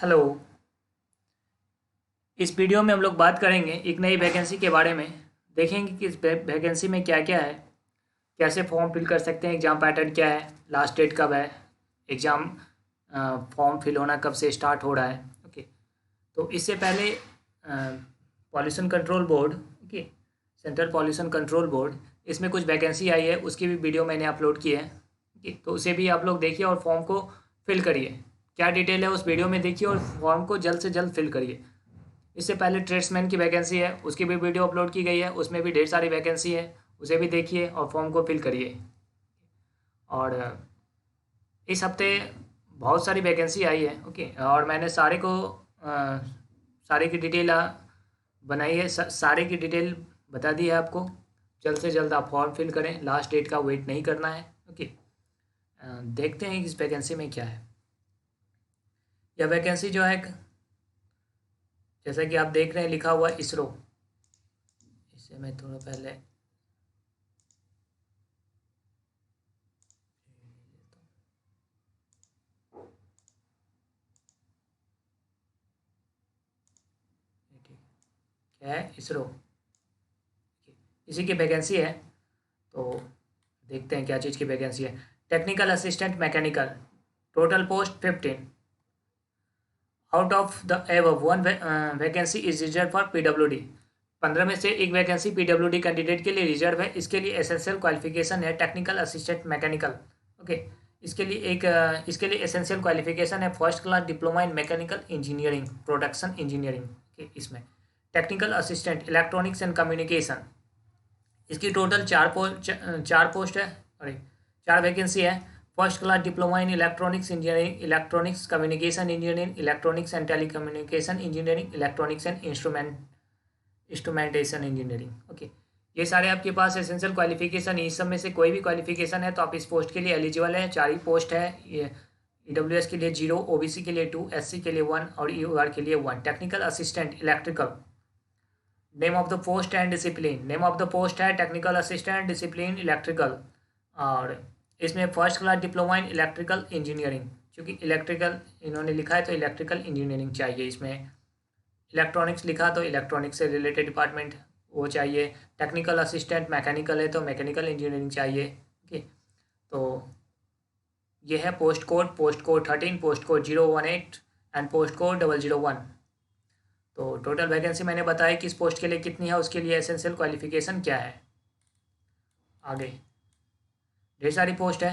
Hello. इस video में हम लोग बात करेंगे एक नई वैकेंसी के बारे में। देखेंगे कि इस वैकेंसी में क्या क्या है, कैसे फॉर्म फिल कर सकते हैं, एग्ज़ाम पैटर्न क्या है, लास्ट डेट कब है, एग्ज़ाम फॉर्म फिल होना कब से स्टार्ट हो रहा है। ओके, तो इससे पहले pollution control board, okay, central pollution control board, इसमें कुछ वैकेंसी आई है, उसकी भी वीडियो मैंने अपलोड की है। ओके, तो उसे भी आप लोग देखिए और फॉर्म को फिल करिए। क्या डिटेल है उस वीडियो में देखिए और फॉर्म को जल्द से जल्द फिल करिए। इससे पहले ट्रेड्समैन की वैकेंसी है, उसकी भी वीडियो अपलोड की गई है, उसमें भी ढेर सारी वैकेंसी है, उसे भी देखिए और फॉर्म को फिल करिए। और इस हफ्ते बहुत सारी वैकेंसी आई है। ओके, और मैंने सारे की डिटेल बनाई है, सारे की डिटेल बता दी है आपको। जल्द से जल्द आप फॉर्म फिल करें, लास्ट डेट का वेट नहीं करना है। ओके, देखते हैं कि इस वैकेंसी में क्या है। यह वैकेंसी जो है, जैसा कि आप देख रहे हैं लिखा हुआ इसरो। इसे मैं थोड़ा पहले क्या है, इसरो, इसी की वैकेंसी है। तो देखते हैं क्या चीज़ की वैकेंसी है। Technical assistant mechanical, total post 15। Out of the above one vacancy is reserve for PWD. 15 में से एक वैकेंसी पीडब्ल्यूडी कैंडिडेट के लिए रिजर्व है। इसके लिए एसेंशियल क्वालिफिकेशन है टेक्निकल असिस्टेंट मैकेनिकल। ओके, इसके लिए एसेंशियल क्वालिफिकेशन है first class diploma in mechanical engineering production engineering. इसमें technical assistant electronics and communication, इसकी टोटल चार पोस्ट है। अरे, चार वैकेंसी है। First class diploma in electronics engineering, electronics communication engineering, electronics and telecommunication engineering, electronics and instrumentation engineering. Okay, ये सारे आपके पास एसेंशियल क्वालिफिकेशन। इस सब में से कोई भी क्वालिफिकेशन है तो आप इस पोस्ट के लिए एलिजिबल है। चार ही पोस्ट है। ये ईडब्ल्यूएस के लिए 0, ओबीसी के लिए 2, एससी के लिए 1 और ईओआर के लिए 1। Technical assistant electrical, name of the post and discipline, name of the post है टेक्निकल असिस्टेंट डिसिप्लिन इलेक्ट्रिकल। और इसमें first class diploma in electrical engineering, क्योंकि इलेक्ट्रिकल इन्होंने लिखा है तो इलेक्ट्रिकल इंजीनियरिंग चाहिए इसमें। इलेक्ट्रॉनिक्स लिखा तो इलेक्ट्रॉनिक्स से रिलेटेड डिपार्टमेंट वो चाहिए। टेक्निकल असिस्टेंट मैकेनिकल है तो मैकेनिकल इंजीनियरिंग चाहिए। ओके, तो ये है post code 13, post code 018 and post code 001। तो टोटल वैकेंसी मैंने बताया कि इस पोस्ट के लिए कितनी है, उसके लिए एसेंशियल क्वालिफिकेशन क्या है। आगे ढेर सारी पोस्ट है।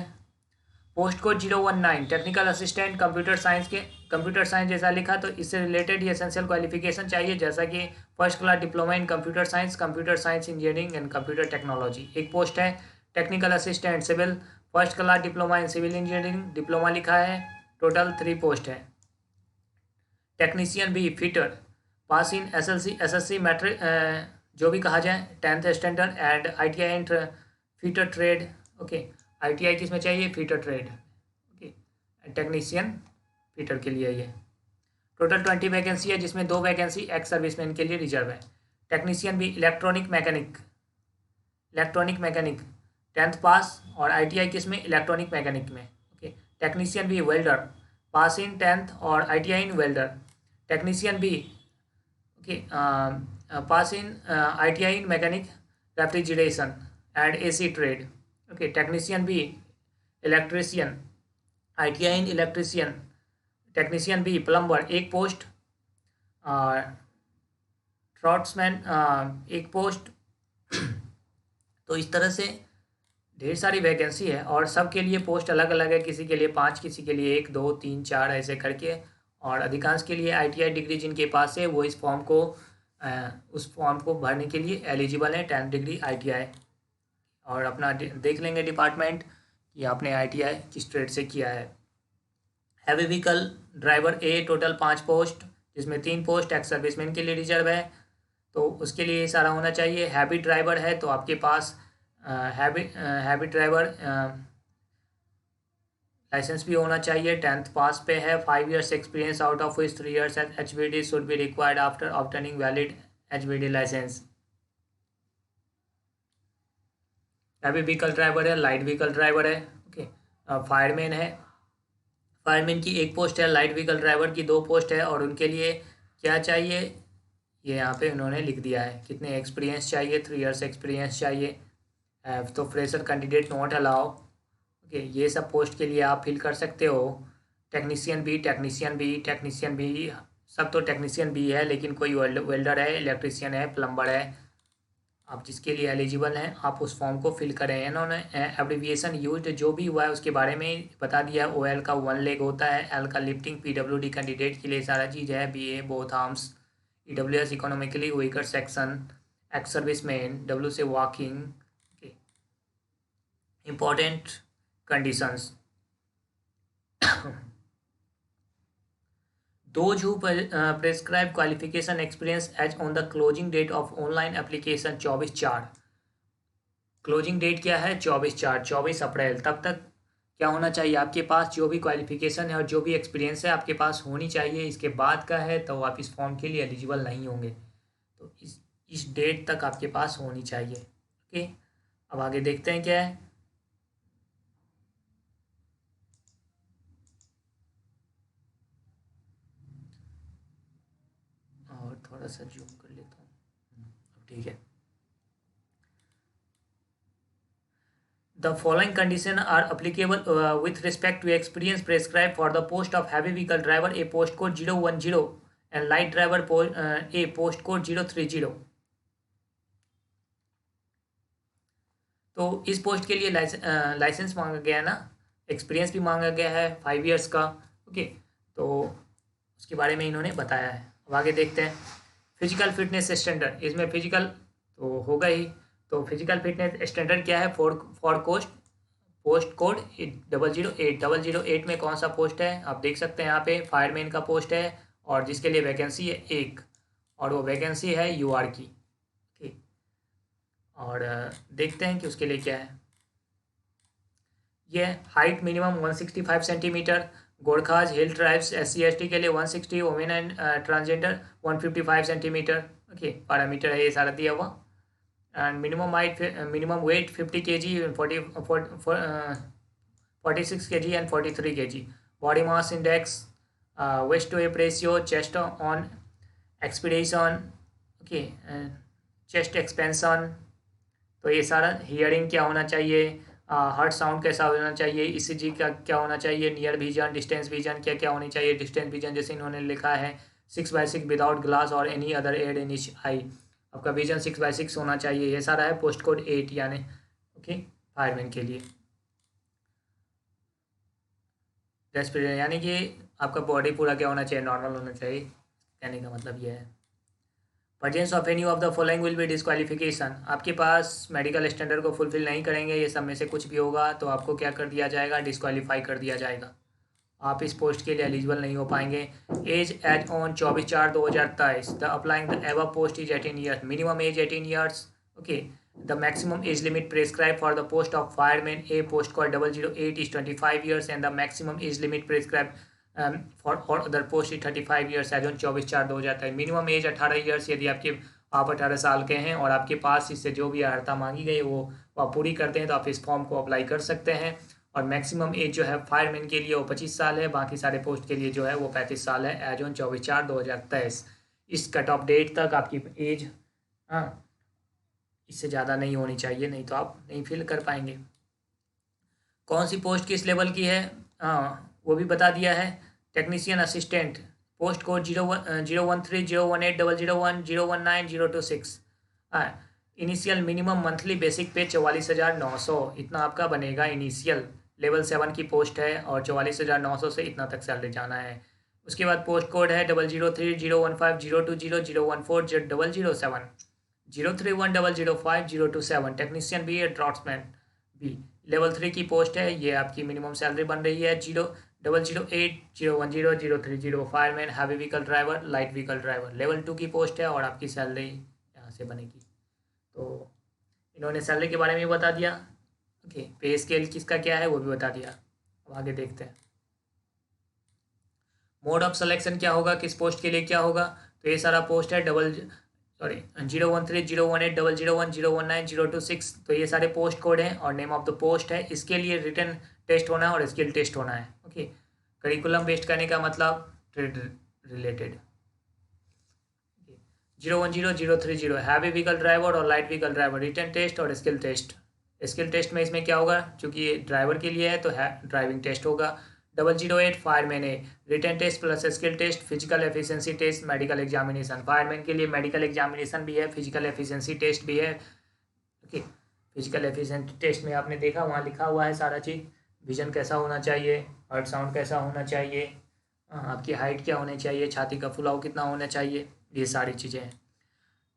Post code 019 technical assistant computer science के, कंप्यूटर साइंस जैसा लिखा तो इससे रिलेटेड ये एसेंशियल क्वालिफिकेशन चाहिए, जैसा कि first class diploma in computer science engineering and computer technology. एक पोस्ट है technical assistant civil, first class diploma in civil engineering, diploma लिखा है। टोटल 3 पोस्ट है। Technician B fitter, pass in SSC matric, जो भी कहा जाए, 10th standard and ITI and fitter trade. Okay, ITI किस में चाहिए, fitter trade. Okay, technician fitter के लिए ये टोटल 20 वैकेंसी है, जिसमें 2 वैकेंसी एक्स सर्विसमैन के लिए रिजर्व है। टेक्नीशियन भी इलेक्ट्रॉनिक मैकेनिक 10th पास और आईटीआई किस में, इलेक्ट्रॉनिक मैकेनिक में। ओके, टेक्नीशियन भी वेल्डर, पास इन 10th और आईटीआई इन वेल्डर। टेक्नीशियन भी, okay, pass in ITI in mechanic refrigeration and AC trade. Okay, technician भी इलेक्ट्रिशियन, आईटीआई इन इलेक्ट्रिशियन। टेक्नीशियन भी प्लम्बर एक पोस्ट, ट्रॉट्समैन एक पोस्ट। तो इस तरह से ढेर सारी वैकेंसी है और सब के लिए पोस्ट अलग अलग है। किसी के लिए 5, किसी के लिए 1, 2, 3, 4 ऐसे करके। और अधिकांश के लिए आईटीआई डिग्री जिनके पास है वो इस फॉर्म को उस फॉर्म को भरने के लिए एलिजिबल है, 10th डिग्री आईटीआई। और अपना देख लेंगे डिपार्टमेंट कि आपने आईटीआई किस ट्रेड से किया है। हैवी व्हीकल ड्राइवर ए, टोटल 5 पोस्ट, जिसमें 3 पोस्ट एक्स सर्विसमैन के लिए रिजर्व है। तो उसके लिए ये सारा होना चाहिए। हैवी ड्राइवर है तो आपके पास हैवी ड्राइवर लाइसेंस भी होना चाहिए, 10th पास पे है। 5 years experience out of which 3 years at HVD should be required after obtaining valid HVD license. Heavy vehicle driver है, लाइट व्हीकल ड्राइवर है। ओके, फायरमैन है, फायरमैन की एक पोस्ट है, लाइट व्हीकल ड्राइवर की 2 पोस्ट है, और उनके लिए क्या चाहिए ये यहाँ पे उन्होंने लिख दिया है, कितने एक्सपीरियंस चाहिए, 3 ईयर्स एक्सपीरियंस चाहिए। तो fresher candidate not allow. Okay, ये सब पोस्ट के लिए आप फिल कर सकते हो। टेक्नीशियन भी सब तो टेक्नीशियन भी है, लेकिन कोई वेल्डर है, इलेक्ट्रीशियन है, प्लम्बर है, आप जिसके लिए एलिजिबल हैं आप उस फॉर्म को फिल करें। इन्होंने एब्रिविएशन यूज्ड जो भी हुआ है उसके बारे में बता दिया। OL का 1 लेग होता है, L का लिफ्टिंग, PWD कैंडिडेट के लिए सारा चीज़ है, BA both arms, EWS economically weaker section, ex service man, W से walking. Important conditions those who prescribe qualification experience as on the closing date of online application 24/4। Closing date क्या है? 24/4, 24 अप्रैल तब तक क्या होना चाहिए आपके पास? जो भी क्वालिफिकेशन है और जो भी एक्सपीरियंस है आपके पास होनी चाहिए। इसके बाद का है तो आप इस फॉर्म के लिए एलिजिबल नहीं होंगे। तो इस डेट तक आपके पास होनी चाहिए। ओके, अब आगे देखते हैं क्या है। और थोड़ा सा जूम कर लेता हूँ, ठीक है। The following conditions are applicable with respect to experience prescribed for the post of heavy vehicle driver A post code 010 and light driver A post code 030। तो इस पोस्ट के लिए लाइसेंस मांगा गया है ना, एक्सपीरियंस भी मांगा गया है 5 ईयर्स का। ओके, तो उसके बारे में इन्होंने बताया है। अब आगे देखते हैं। फिजिकल फिटनेस स्टैंडर्ड, इसमें फिजिकल तो होगा ही। तो फिजिकल फिटनेस स्टैंडर्ड क्या है? पोस्ट कोड 008 में कौन सा पोस्ट है आप देख सकते हैं यहाँ पे, फायरमैन का पोस्ट है, और जिसके लिए वैकेंसी है 1, और वो वैकेंसी है UR की। ठीक, और देखते हैं कि उसके लिए क्या है। ये height minimum 165 centimetre, Gorkhas hill tribes SC/ST के लिए 160, women and transgender 155 centimetre. Okay, parameter है ये सारा दिया हुआ। And minimum weight 50 kg, 46 kg and 43 kg। Body mass index, waist to hip ratio, chest on expedition, okay, chest expansion. तो ये सारा, हियरिंग क्या होना चाहिए, हार्ट साउंड कैसा होना चाहिए, ECG का क्या होना चाहिए, नियर विजन, डिस्टेंस विजन क्या क्या होनी चाहिए। डिस्टेंस विजन जैसे इन्होंने लिखा है 6/6 विदाउट ग्लास और any other aid in each eye, आपका विजन 6/6 होना चाहिए। ये सारा है पोस्ट कोड 8 यानी ओके फायरमैन के लिए। रेस्पिरेशन यानी कि आपका बॉडी पूरा क्या होना चाहिए, नॉर्मल होना चाहिए, कहने का मतलब ये है। Presence of any of the following will be disqualification. आपके पास मेडिकल स्टैंडर्ड को फुलफिल नहीं करेंगे, ये सब में से कुछ भी होगा तो आपको क्या कर दिया जाएगा? डिस्क्वालीफाई कर दिया जाएगा, आप इस पोस्ट के लिए एलिजिबल नहीं हो पाएंगे। Age on 24/4/2023 the applying the above post is 18 years, minimum age 18 years. Okay, the maximum age limit prescribe for the post of fireman A post code 008 is 25 years and the maximum age limit prescribe for all other post is 35 years age on 24/4/2023। Minimum age 18 years, यदि आप 18 साल के हैं और आपके पास इससे जो भी अर्हता मांगी गई वो आप पूरी करते हैं तो आप इस फॉर्म को अप्लाई कर सकते हैं। और मैक्सिमम एज जो है फायरमैन के लिए वो 25 साल है, बाकी सारे पोस्ट के लिए जो है वो 35 साल है एज ऑन 24/4/2023। इस कट ऑफ डेट तक आपकी एज इससे ज़्यादा नहीं होनी चाहिए, नहीं तो आप नहीं फिल कर पाएंगे। कौन सी पोस्ट किस लेवल की है वो भी बता दिया है। Technician assistant post code 013 018 001 019 026। Initial minimum monthly basic पे 44,900 इतना आपका बनेगा। इनिशियल लेवल 7 की पोस्ट है और 44,900 से इतना तक सैलरी जाना है। उसके बाद पोस्ट कोड है 003 015 020 014 007 031 005 027। Technician B draftsman B level 3 की पोस्ट है, ये आपकी मिनिमम सैलरी बन रही है 008 010 030। Fireman heavy vehicle driver, light vehicle driver level 2 की पोस्ट है और आपकी सैलरी यहाँ से बनेगी। तो इन्होंने सैलरी के बारे में भी बता दिया। ओके, पे स्केल किसका क्या है वो भी बता दिया। अब आगे देखते हैं मोड ऑफ सिलेक्शन क्या होगा, किस पोस्ट के लिए क्या होगा। तो ये सारा पोस्ट है 013 018 001 019 026। तो ये सारे पोस्ट कोड हैं और नेम ऑफ द पोस्ट है। इसके लिए रिटन टेस्ट होना है और स्किल टेस्ट होना है। ओके, करिकुलम बेस्ड करने का मतलब trade related. 010030 heavy vehicle driver और light vehicle driver, written test और स्किल टेस्ट। स्किल टेस्ट में इसमें क्या होगा, क्योंकि ये ड्राइवर के लिए है तो है ड्राइविंग टेस्ट होगा। 008 फायरमैन है, written test plus skill test, physical efficiency test, medical examination. Fireman के लिए मेडिकल एग्जामिनेशन भी है, फिजिकल एफिशिएंसी टेस्ट भी है। ओके, फिजिकल एफिशिएंसी टेस्ट में आपने देखा वहाँ लिखा हुआ है सारा चीज़, विजन कैसा होना चाहिए, हार्ट साउंड कैसा होना चाहिए, आपकी हाइट क्या होनी चाहिए, छाती का फुलाव कितना होना चाहिए, ये सारी चीज़ें हैं।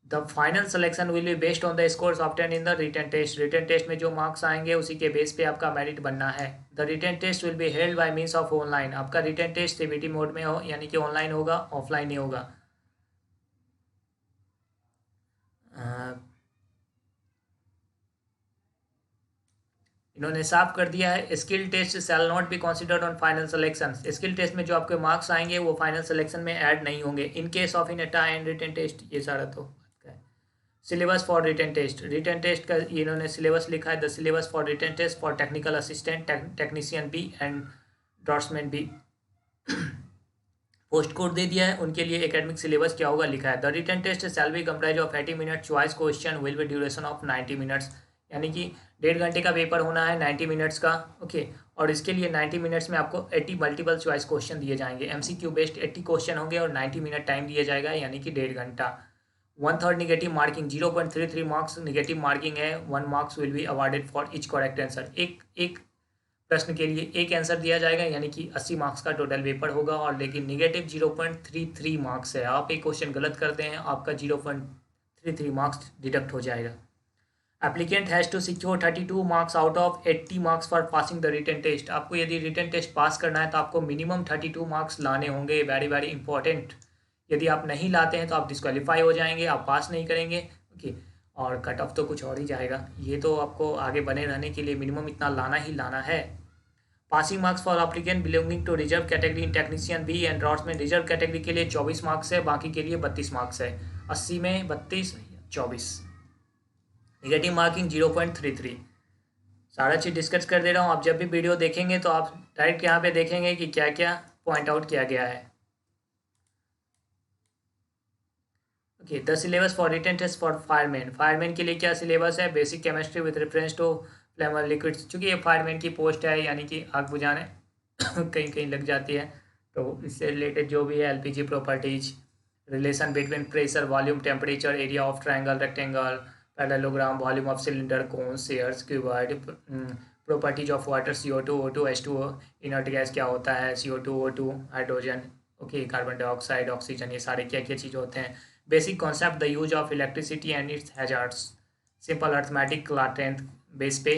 The final selection will be based on the scores obtain in the written test. Written test में जो मार्क्स आएंगे उसी के बेस पे आपका मेरिट बनना है। The written test will be held by means of online. आपका रिटन टेस्ट सीबीटी मोड में हो, यानी कि ऑनलाइन होगा, ऑफलाइन नहीं होगा। इन्होंने साफ कर दिया है, skill test shall not be considered on final selection. Skill test में जो आपके मार्क्स आएंगे वो फाइनल सिलेक्शन में ऐड नहीं होंगे in case of in Etah and written test. ये सारा तो syllabus for written test, written test का इन्होंने सिलेबस लिखा है। The syllabus for written test for technical assistant, technician B and draftsman B. Post code दे दिया है, उनके लिए एकेडमिक सिलेबस क्या होगा लिखा है। The written test shall be comprise of 80 minute, choice question will be duration of 90 minutes, यानी कि 1.5 घंटे का पेपर होना है 90 मिनट्स का। ओके, और इसके लिए 90 मिनट्स में आपको 80 मल्टीपल चॉइस क्वेश्चन दिए जाएंगे। एमसीक्यू बेस्ड 80 क्वेश्चन होंगे और 90 मिनट टाइम दिया जाएगा, यानी कि 1.5 घंटा। 1/3 negative marking, 0.33 marks negative marking है। 1 marks will be awarded for each correct answer. एक प्रश्न के लिए एक आंसर दिया जाएगा, यानी कि 80 मार्क्स का टोटल पेपर होगा। और लेकिन नेगेटिव 0.33 मार्क्स है। आप एक क्वेश्चन गलत करते हैं, आपका 0.33 मार्क्स डिडक्ट हो जाएगा। Applicant has to secure 32 marks out of 80 marks for passing the written test. आपको यदि रिटन टेस्ट पास करना है तो आपको मिनिमम 32 मार्क्स लाने होंगे, वेरी वेरी इंपॉर्टेंट। यदि आप नहीं लाते हैं तो आप डिस्क्वालीफाई हो जाएंगे, आप पास नहीं करेंगे। ओके, और कट ऑफ तो कुछ और ही जाएगा। ये तो आपको आगे बने रहने के लिए मिनिमम इतना लाना ही लाना है। Passing marks for applicant belonging to reserve category in technician B and draftsman. Reserve category के लिए 24 मार्क्स है, बाकी के लिए 32 मार्क्स है। 80 में 32, 24। Negative marking 0.33। सारा चीज़ डिस्कस कर दे रहा हूँ। आप जब भी वीडियो देखेंगे तो आप डायरेक्ट यहाँ पे देखेंगे कि क्या क्या पॉइंट आउट किया गया है। Okay, the syllabus for written test for fireman. Fireman के लिए क्या सिलेबस है, basic chemistry with reference to flammable liquids. चूँकि ये फायरमैन की पोस्ट है, यानी कि आग बुझाने कहीं कहीं लग जाती है, तो इससे रिलेटेड जो भी है LPG properties, relation between pressure, volume, temperature, area of triangle, rectangle, parallelogram, volume of cylinder, cone, shares, cuboid, properties of water, CO2, O2, H2O, inert gas क्या होता है, CO2, O2, hydrogen, okay, carbon dioxide, oxygen, ये सारे क्या क्या चीज़ होते हैं। Basic concept, the use of electricity and it's hazards, simple arithmetic class 10th base पे।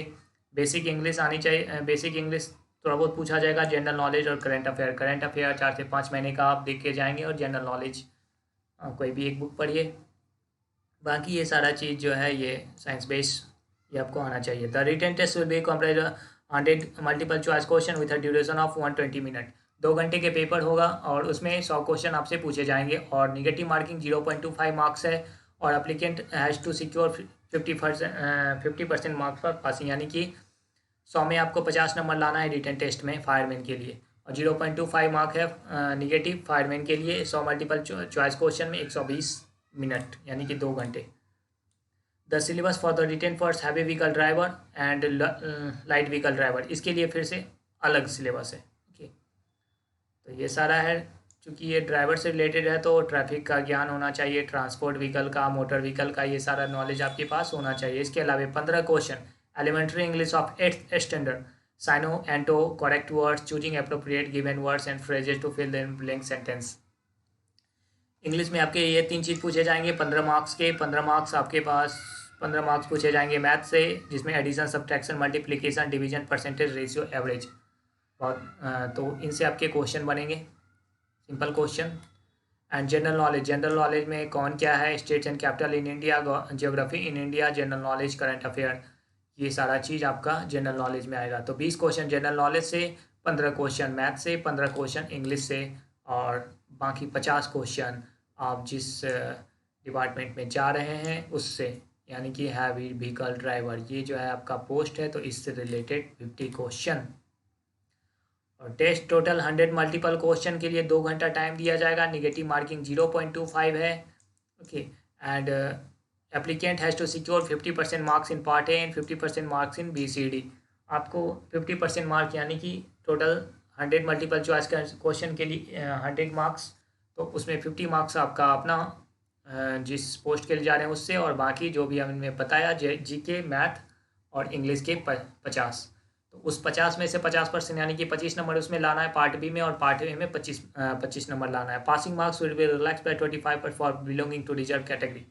बेसिक इंग्लिश आनी चाहिए, बेसिक इंग्लिश थोड़ा बहुत पूछा जाएगा। जनरल नॉलेज और करंट अफेयर। करंट अफेयर 4 से 5 महीने का आप देख के जाएंगे, और जनरल नॉलेज कोई भी एक बुक पढ़िए। बाकी ये सारा चीज़ जो है ये साइंस बेस, ये आपको आना चाहिए। The written test will be comprise 100 multiple choice question with a duration of 120 minute. 2 घंटे के पेपर होगा और उसमें 100 क्वेश्चन आपसे पूछे जाएंगे। और निगेटिव मार्किंग 0.25 मार्क्स है। और applicant has to secure 50% marks for passing, यानी कि 100 में आपको 50 नंबर लाना है रिटन टेस्ट में फायरमैन के लिए। और 0.25 मार्क है निगेटिव फायरमैन के लिए। 100 मल्टीपल चॉइस क्वेश्चन में 120 मिनट, यानी कि 2 घंटे। The syllabus for the written for heavy vehicle driver and light vehicle driver, इसके लिए फिर से अलग सिलेबस है। ओके, तो ये सारा है। चूँकि ये ड्राइवर से रिलेटेड है तो ट्रैफिक का ज्ञान होना चाहिए, ट्रांसपोर्ट व्हीकल का, मोटर व्हीकल का, ये सारा नॉलेज आपके पास होना चाहिए। इसके अलावा 15 question elementary English of 8th standard, साइनो एंटो, correct words, choosing appropriate given words and phrases to fill the blank sentence. English में आपके ये 3 चीज़ पूछे जाएंगे 15 मार्क्स के। 15 मार्क्स आपके पास 15 मार्क्स पूछे जाएंगे मैथ से, जिसमें addition, subtraction, multiplication, division, percentage, ratio, average. बहुत तो इनसे आपके क्वेश्चन बनेंगे, simple question. And general knowledge, general knowledge में कौन क्या है, states and capital in India, geography in India, general knowledge, current affair, ये सारा चीज़ आपका जनरल नॉलेज में आएगा। तो 20 क्वेश्चन जनरल नॉलेज से, 15 क्वेश्चन मैथ से, 15 क्वेश्चन इंग्लिश से, और बाकी 50 क्वेश्चन आप जिस डिपार्टमेंट में जा रहे हैं उससे, यानी कि हैवी व्हीकल ड्राइवर, ये जो है आपका पोस्ट है, तो इससे रिलेटेड 50 क्वेश्चन। और टेस्ट टोटल 100 मल्टीपल क्वेश्चन के लिए 2 घंटा टाइम दिया जाएगा। निगेटिव मार्किंग 0.25 है। Okay, and applicant has to secure 50% marks in part A and 50% marks in BCD। आपको 50% मार्क यानी कि टोटल 100 मल्टीपल चॉइस क्वेश्चन के लिए 100 मार्क्स, तो उसमें 50 मार्क्स आपका अपना जिस पोस्ट के लिए जा रहे हैं उससे, और बाकी जो भी हमने बताया GK, मैथ और इंग्लिश के 50। तो उस 50 में से 50% यानी कि 25 नंबर उसमें लाना है पार्ट बी में, और पार्ट ए में 25 नंबर लाना है। Passing marks will be relax by 25% for belonging to reserve category.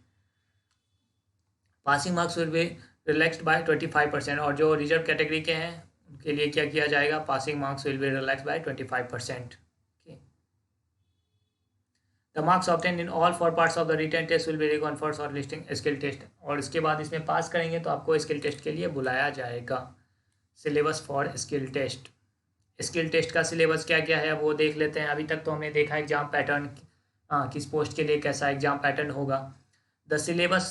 Passing marks will be relaxed by 25%, और जो रिजर्व कैटेगरी के हैं उनके लिए क्या किया जाएगा, passing marks will be relaxed by 25%। The marks obtain in all 4 parts of the written test will be reckon for short listing skill test. और इसके बाद इसमें पास करेंगे तो आपको स्किल टेस्ट के लिए बुलाया जाएगा। Syllabus for skill test. Skill test का सिलेबस क्या क्या है वो देख लेते हैं। अभी तक तो हमने देखा एग्जाम पैटर्न, किस पोस्ट के लिए कैसा एग्जाम पैटर्न होगा। द सिलेबस,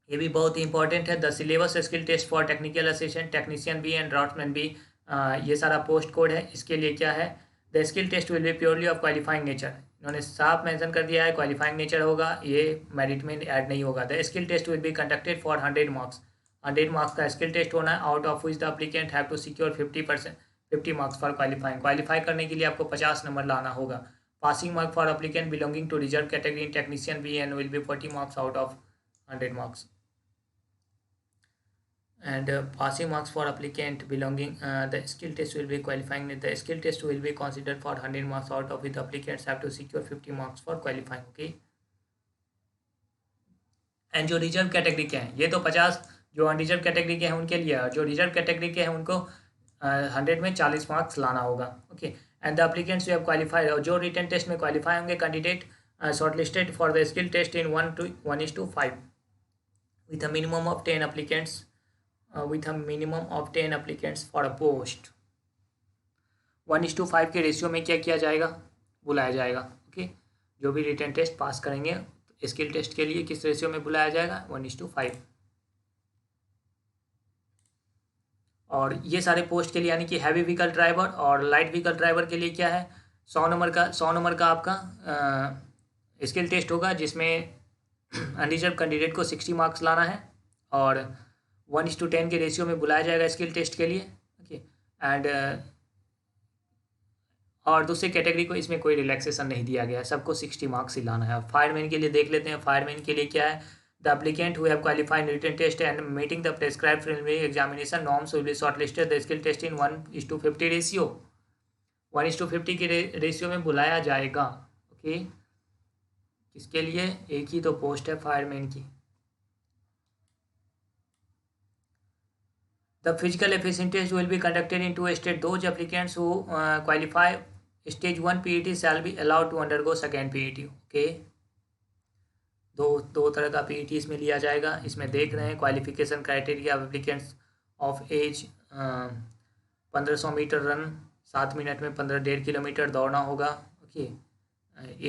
ये भी बहुत ही इंपॉर्टेंट है। The syllabus skill test for technical assistant, technician B and draftman B, ये सारा पोस्ट कोड है। इसके लिए क्या है, the skill test will be purely of qualifying nature. इन्होंने साफ मेंशन कर दिया है क्वालिफाइंग नेचर होगा, ये मेरिट में ऐड नहीं होगा। The skill test will be conducted for 100 marks. 100 marks का स्किल टेस्ट होना है, out of which the applicant have to secure 50 marks for qualifying. Qualify करने के लिए आपको 50 नंबर लाना होगा। Passing mark for applicant belonging to reserve category in technician B and will be 40 marks out of 100 marks. And passing marks for applicant belonging, the skill test will be qualifying. The skill test will be considered for 100 marks, out of it the applicants have to secure 50 marks for qualifying. Okay, and जो reserve category के हैं ये तो 50 जो unreserved category के हैं उनके लिए, जो रिजर्व कैटेगरी के हैं उनको 100 में 40 मार्क्स लाना होगा। Okay, and the applicants you have qualified, और जो रिटन टेस्ट में क्वालिफाई होंगे candidate short listed for the skill test in 1:5 with a minimum of 10 applicants, with a minimum of 10 applicants for a post। 1:5 के ratio में क्या किया जाएगा, बुलाया जाएगा। ओके, जो भी रिटन टेस्ट पास करेंगे स्किल टेस्ट के लिए किस रेशियो में बुलाया जाएगा, 1:5। और ये सारे पोस्ट के लिए यानी कि हैवी व्हीकल ड्राइवर और लाइट व्हीकल ड्राइवर के लिए क्या है, 100 नंबर का आपका स्किल टेस्ट होगा, जिसमें अनरिजर्व कैंडिडेट को 60 मार्क्स लाना है, और 1:10 के रेशियो में बुलाया जाएगा स्किल टेस्ट के लिए। ओके, एंड और दूसरी कैटेगरी को इसमें कोई रिलैक्सेशन नहीं दिया गया है, सबको 60 मार्क्स ही लाना है। फायरमैन के लिए देख लेते हैं। फायरमैन के लिए क्या है, the applicant who have qualified written test and meeting the prescribed preliminary examination norms will be shortlisted the skill test in 1:50 ratio. 1:50 के रेशियो में बुलाया जाएगा। ओके, किसके लिए, एक ही तो पोस्ट है फायरमैन की। The physical efficiency test will be conducted in 2 stage. Those applicants who qualify stage 1 PET shall be allowed to undergo second PET। Okay, दो तरह का PET इसमें लिया जाएगा। इसमें देख रहे हैं qualification criteria applicants of age 1500 metre run 7 minute में 1.5 किलोमीटर दौड़ना होगा। Okay,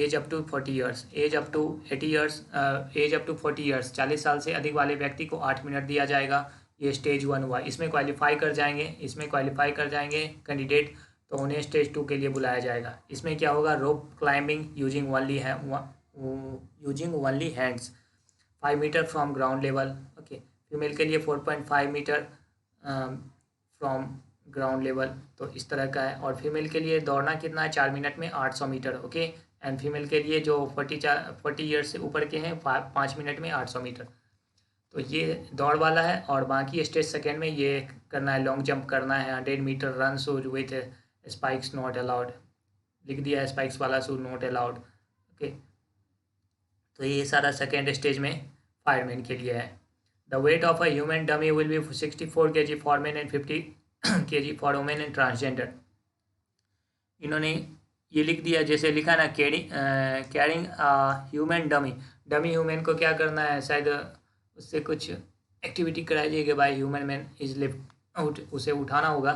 age up to 40 years, age up to 40 years 40 साल से अधिक वाले व्यक्ति को 8 मिनट दिया जाएगा। ये स्टेज 1 हुआ। इसमें क्वालिफाई कर जाएंगे कैंडिडेट, तो उन्हें स्टेज 2 के लिए बुलाया जाएगा। इसमें क्या होगा, rope climbing using only hands 5 metre from ground level. Okay, female के लिए 4.5 मीटर फ्रॉम ग्राउंड लेवल, तो इस तरह का है। और फीमेल के लिए दौड़ना कितना है, 4 मिनट में 800 मीटर। ओके, एंड फीमेल के लिए जो 40 ईयर्स से ऊपर के हैं 5 मिनट में 800 मीटर। तो ये दौड़ वाला है। और बाकी स्टेज सेकेंड में ये करना है, लॉन्ग जंप करना है, 100 metre run shoes with spikes not allowed, लिख दिया है स्पाइक्स वाला शूज नॉट अलाउड। ओके, तो ये सारा सेकेंड स्टेज में फायरमैन के लिए है। The weight of a human dummy will be 64 kg for main and 50 kg for women and transgender. इन्होंने ये लिख दिया, जैसे लिखा ना कैरिंग ह्यूमन डमी ह्यूमन को क्या करना है, शायद उससे कुछ एक्टिविटी कराई जाएगी, by human man is lift, उसे उठाना होगा।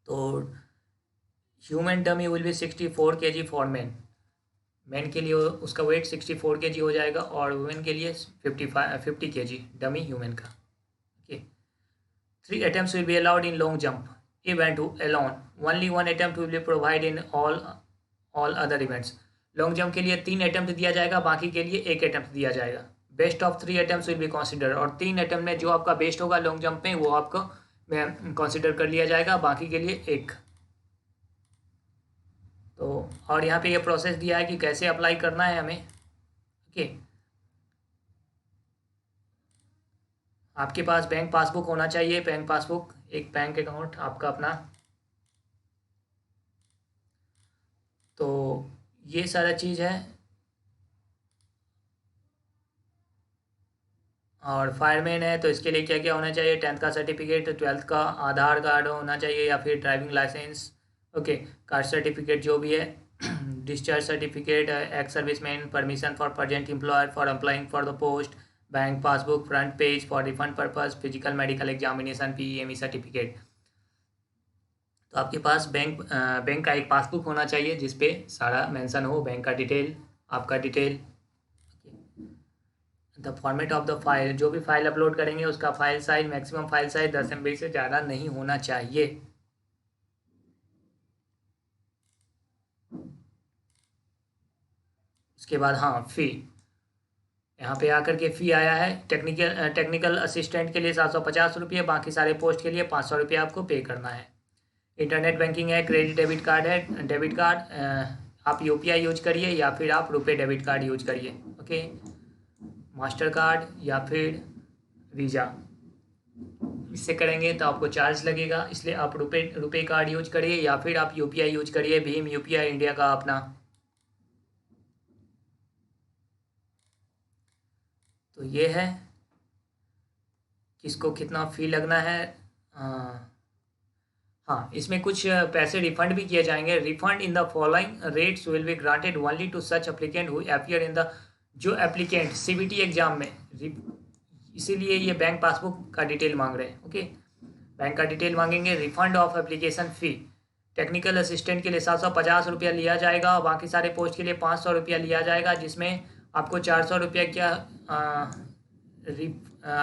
तो human dummy will be 64 kg for man के लिए उसका वेट 64 kg हो जाएगा, और वुमेन के लिए 50 kg डमी ह्यूमन का। Okay, 3 attempts will be allowed in long jump. event alone. Only one attempt will be provided in all other events. Long jump के लिए 3 अटेम्प्ट दिया जाएगा, बाकी के लिए 1 अटेम्प्ट दिया जाएगा. Best of 3 attempt will be consider, और 3 अटेम्प्ट में जो आपका बेस्ट होगा लॉन्ग जंप में वो आपको कंसिडर कर लिया जाएगा, बाकी के लिए 1. तो और यहाँ पे ये प्रोसेस दिया है कि कैसे अप्लाई करना है हमें. ओके, आपके पास बैंक पासबुक होना चाहिए, बैंक पासबुक, एक बैंक अकाउंट आपका अपना. तो ये सारा चीज़ है. और फायरमैन है तो इसके लिए क्या क्या होना चाहिए, 10th का सर्टिफिकेट, 12th का आधार कार्ड होना चाहिए या फिर driving licence. Okay, caste certificate जो भी है, discharge certificate, ex serviceman, permission for present employer for applying for the post, bank passbook front page for refund purpose, physical medical examination, PEME certificate. तो आपके पास bank का एक passbook होना चाहिए जिसपे सारा मेंशन हो, बैंक का डिटेल, आपका detail. The format of the file, जो भी फाइल अपलोड करेंगे उसका file size, maximum file size 10 MB से ज़्यादा नहीं होना चाहिए. उसके बाद हाँ, फ़ी, यहाँ पे आकर के फ़ी आया है. टेक्निकल असिस्टेंट के लिए 750 रुपये, बाकी सारे पोस्ट के लिए 500 रुपये आपको पे करना है. इंटरनेट बैंकिंग है, क्रेडिट डेबिट कार्ड है. डेबिट कार्ड आप UPI यूज करिए या फिर आप रुपे डेबिट कार्ड यूज करिए. ओके, मास्टर कार्ड या फिर वीज़ा, इससे करेंगे तो आपको चार्ज लगेगा, इसलिए आप रुपे कार्ड यूज करिए या फिर आप UPI यूज करिए, भीम UPI इंडिया का अपना. तो ये है किसको कितना फ़ी लगना है. हाँ, इसमें कुछ पैसे रिफंड भी किए जाएंगे. Refund in the following rates will be granted only to such applicant who appear in the, जो एप्लीकेंट CBT एग्जाम में, इसीलिए ये बैंक पासबुक का डिटेल मांग रहे हैं. ओके, बैंक का डिटेल मांगेंगे. Refund of application fee, technical assistant के लिए 750 रुपया लिया जाएगा और बाकी सारे पोस्ट के लिए 500 रुपया लिया जाएगा, जिसमें आपको 400 रुपया क्या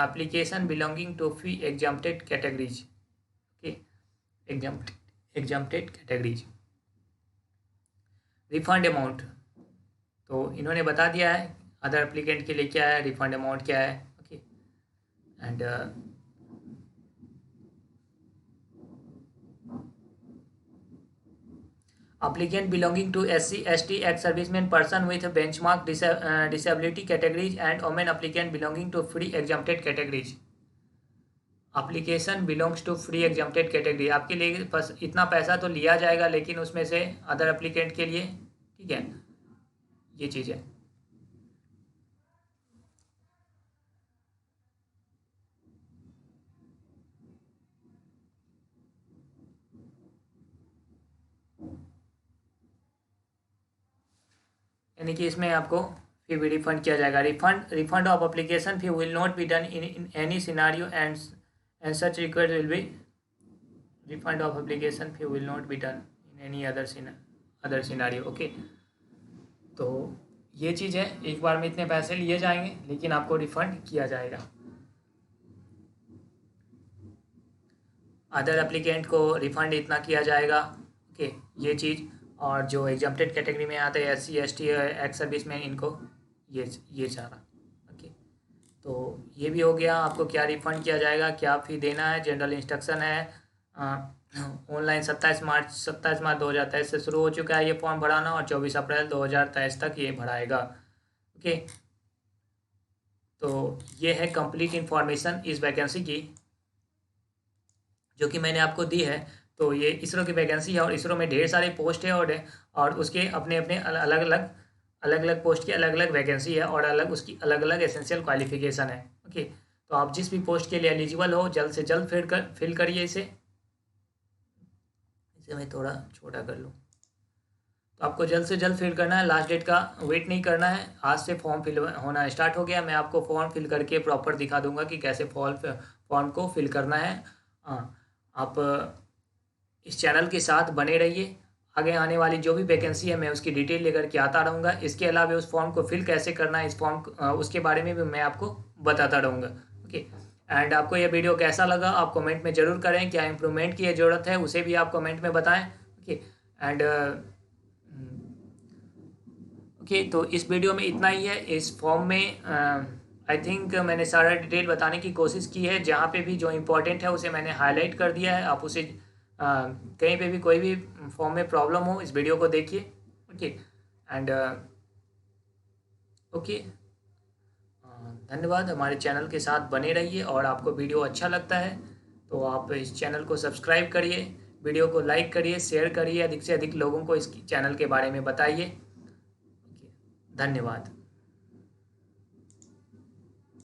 application belonging to fee exempted categories. Okay, exempted categories. Refund amount तो इन्होंने बता दिया है अदर एप्लीकेंट के लिए क्या है, रिफंड अमाउंट क्या है. Okay, and applicant belonging to SC, ST, ex-serviceman, person with benchmark disability categories and women applicant belonging to free exempted categories. Application belongs to free exempted category, आपके लिए बस इतना पैसा तो लिया जाएगा, लेकिन उसमें से अदर एप्लीकेंट के लिए, ठीक है, ये चीज़ है. यानी कि इसमें आपको फी भी रिफंड किया जाएगा. Refund of application fee will not be done in any scenario and such request will be, refund of application fee will not be done in any other scenario. Okay, तो ये चीज़ है, एक बार में इतने पैसे लिए जाएंगे लेकिन आपको रिफंड किया जाएगा. अदर एप्लीकेंट को रिफंड इतना किया जाएगा. ओके, ये चीज़. और जो एग्जाम्प्टेड कैटेगरी में आते हैं SC, ST, एक्स सर्विसमैन, इनको ये सारा. ओके, तो ये भी हो गया. आपको क्या रिफ़ंड किया जाएगा, क्या फ़ी देना है, जनरल इंस्ट्रक्शन है. ऑनलाइन 27 मार्च 2023 से शुरू हो चुका है ये फॉर्म भराना और 24 अप्रैल 2023 तक ये भराएगा. ओके, तो ये है कंप्लीट इन्फॉर्मेशन इस वैकेंसी की जो कि मैंने आपको दी है. तो ये इसरो की वैकेंसी है और इसरो में ढेर सारे पोस्ट है और उसके अपने अपने अलग अलग पोस्ट की अलग अलग वैकेंसी है और उसकी अलग अलग एसेंशियल क्वालिफिकेशन है. ओके, तो आप जिस भी पोस्ट के लिए एलिजिबल हो जल्द से जल्द फिल करिए. इसे मैं थोड़ा छोटा कर लूँ. तो आपको जल्द से जल्द फिल करना है, लास्ट डेट का वेट नहीं करना है. आज से फॉर्म फिल होना स्टार्ट हो गया. मैं आपको फॉर्म फिल करके प्रॉपर दिखा दूंगा कि कैसे फॉर्म को फिल करना है. आप इस चैनल के साथ बने रहिए. आगे आने वाली जो भी वैकेंसी है मैं उसकी डिटेल लेकर के आता रहूँगा. इसके अलावा उस फॉर्म को फिल कैसे करना है, इस फॉर्म उसके बारे में भी मैं आपको बताता रहूँगा. ओके, एंड आपको ये वीडियो कैसा लगा आप कमेंट में ज़रूर करें, क्या इम्प्रूवमेंट की ज़रूरत है उसे भी आप कमेंट में बताएं। ओके एंड ओके, तो इस वीडियो में इतना ही है। इस फॉर्म में आई थिंक मैंने सारा डिटेल बताने की कोशिश की है, जहाँ पे भी जो इम्पोर्टेंट है उसे मैंने हाईलाइट कर दिया है। आप उसे कहीं पे भी कोई भी फॉर्म में प्रॉब्लम हो इस वीडियो को देखिए। ओके एंड ओके, धन्यवाद। हमारे चैनल के साथ बने रहिए और आपको वीडियो अच्छा लगता है तो आप इस चैनल को सब्सक्राइब करिए, वीडियो को लाइक करिए, शेयर करिए, अधिक से अधिक लोगों को इस चैनल के बारे में बताइए। धन्यवाद।